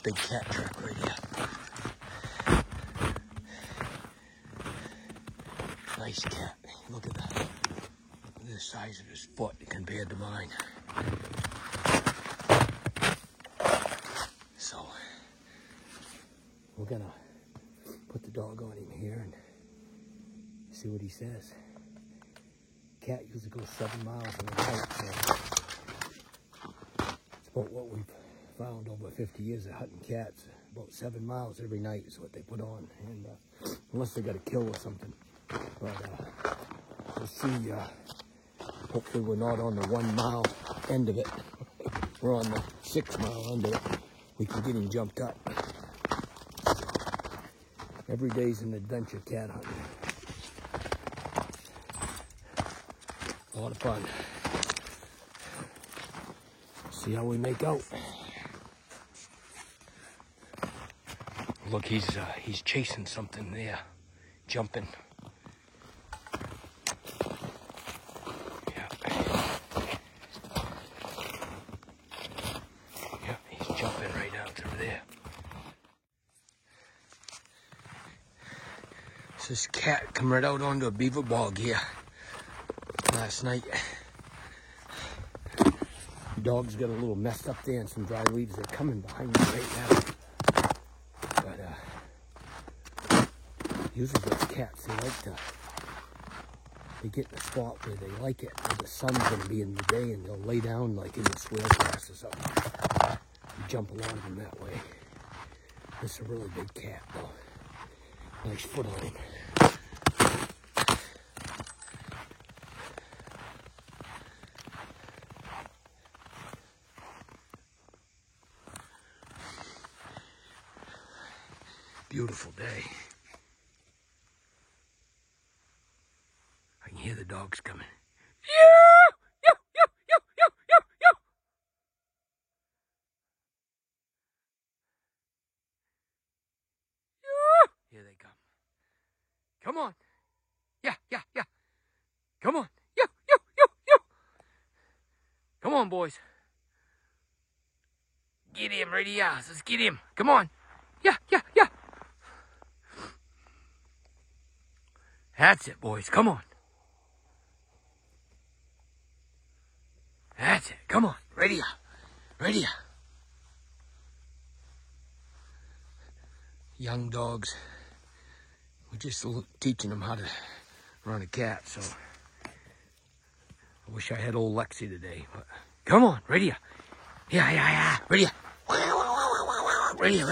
Big cat track right here. Nice cat. Look at that. Look at the size of his foot compared to mine. So we're gonna put the dog on him here and see what he says. Cat usually goes 7 miles in a night, so it's about what we've found over 50 years of hunting cats. About 7 miles every night is what they put on, and unless they got a kill or something. But we'll see. Hopefully we're not on the 1 mile end of it. We're on the 6 mile end of it. We can get him jumped up. Every day's an adventure cat hunting. A lot of fun. See how we make out. Look, he's chasing something there, jumping. Yeah. Yeah, he's jumping right out through there. So this cat come right out onto a beaver bog here last night. The dog's got a little messed up there and some dry leaves. They're coming behind me right now. Usually those cats, they get in a spot where they like it, where the sun's going to be in the day, and they'll lay down like in the swale grass or something. You jump a lot of them that way. This is a really big cat, though. Nice foot on him. Beautiful day. I can hear the dogs coming. Here they come. Come on. Yeah. Come on. Come on, boys. Get him, ready, yeah. Let's get him. Come on. Yeah. That's it, boys. Come on. That's it. Come on. Ready up. Young dogs. We're just teaching them how to run a cat, so I wish I had old Lexi today. But come on. Ready up. Yeah. Ready up. Ready up.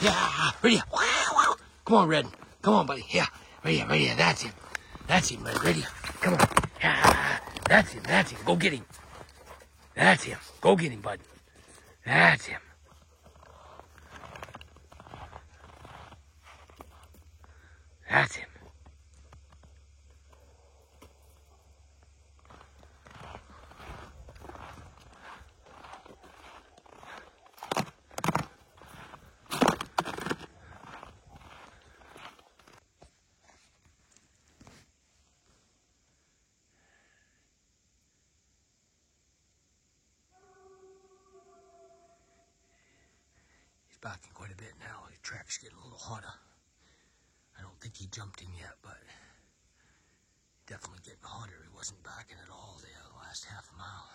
Yeah. Ready up. Come on, Red. Come on, buddy. Yeah. Ready up. That's him, Red. Ready up. Come on. Yeah. That's him. Go get him. That's him. Go get him, bud. That's him. That's him. He's backing quite a bit now. The track's getting a little hotter. I don't think he jumped in yet, but definitely getting hotter. He wasn't backing at all there the last half a mile.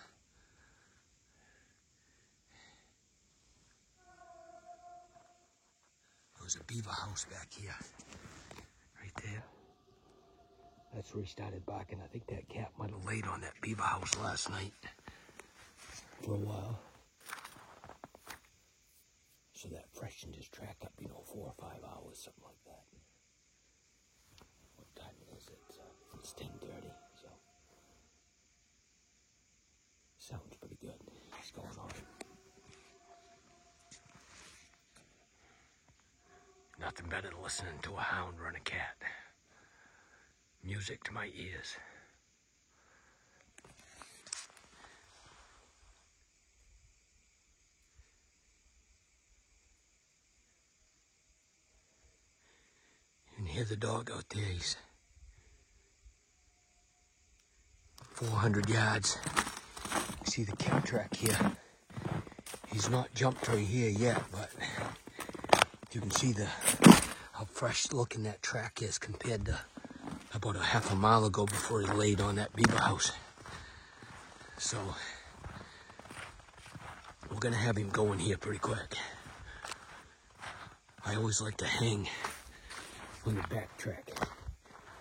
There was a beaver house back here, right there. That's where he started backing. I think that cat might have laid on that beaver house last night for a while. So that freshened his track up, 4 or 5 hours, something like that. What time is it? It's 10:30, so sounds pretty good. It's going on. Nothing better than listening to a hound run a cat. Music to my ears. You can hear the dog out there. He's 400 yards. See the cat track here. He's not jumped right here yet, but you can see how fresh looking that track is compared to about a half a mile ago before he laid on that beaver house. So we're gonna have him going here pretty quick. I always like to hang on the back track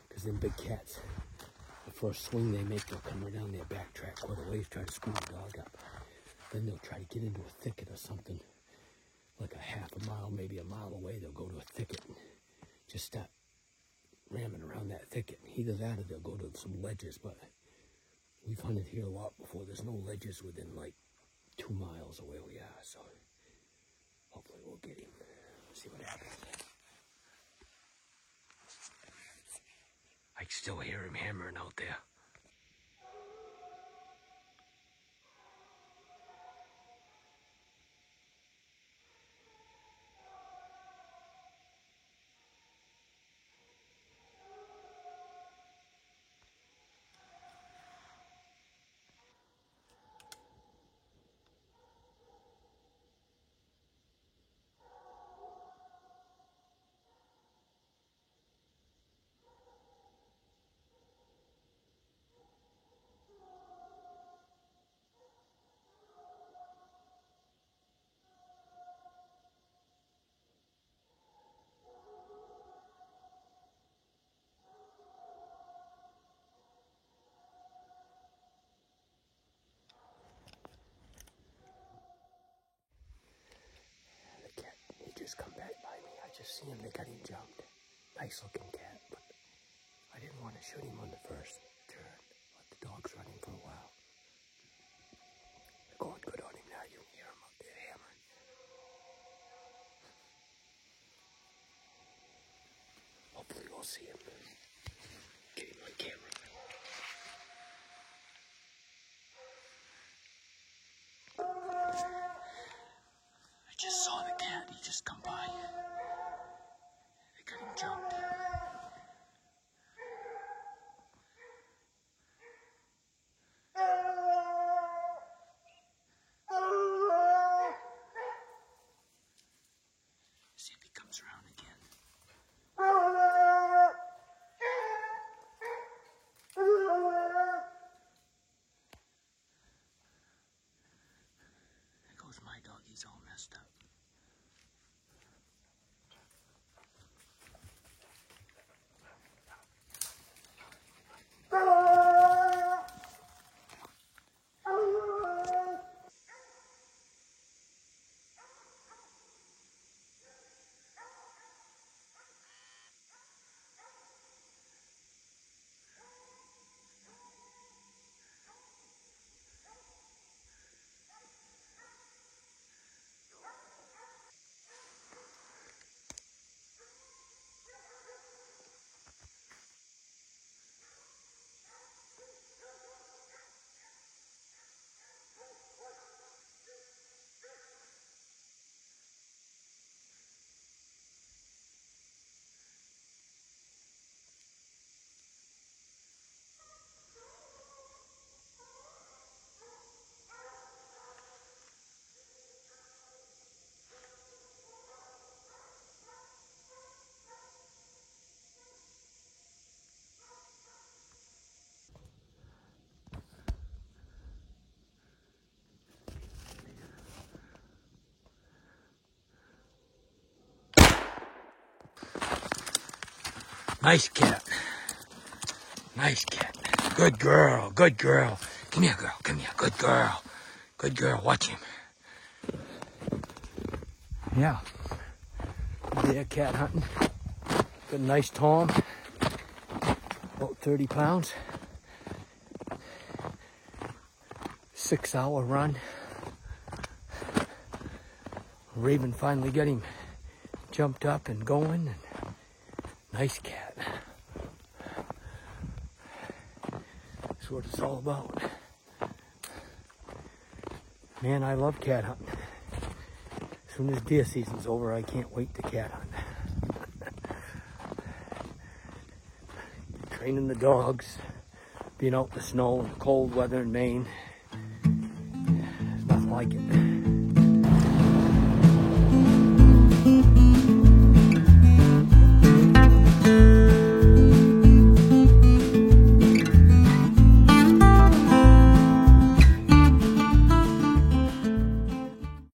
because them big cats, the first swing they make, they'll come right down their back track quite a ways, try to scoop the dog up. Then they'll try to get into a thicket or something, like a half a mile, maybe a mile away. They'll go to a thicket and just start ramming around that thicket. Either that or they'll go to some ledges, but we've hunted here a lot before. There's no ledges within like 2 miles of where we are, so hopefully we'll get him. See what happens. I can still hear him hammering out there. Come back by me. I just see him. They got him jumped. Nice looking cat, but I didn't want to shoot him on the first turn. Let the dogs run him for a while. They're going good on him now. You can hear him out there hammering. Hopefully we'll see him. Get him on camera. I just saw the cat. He just come by. They got him jumped. See if he comes around again. Nice cat. Nice cat. Good girl. Good girl. Come here, girl. Come here. Good girl. Good girl. Watch him. Yeah. Yeah, cat hunting. Got a nice tom. About 30 pounds. 6-hour run. Raven finally got him jumped up and going. And nice cat. That's what it's all about. Man, I love cat hunting. As soon as deer season's over, I can't wait to cat hunt. Training the dogs, being out in the snow and cold weather in Maine. There's nothing like it.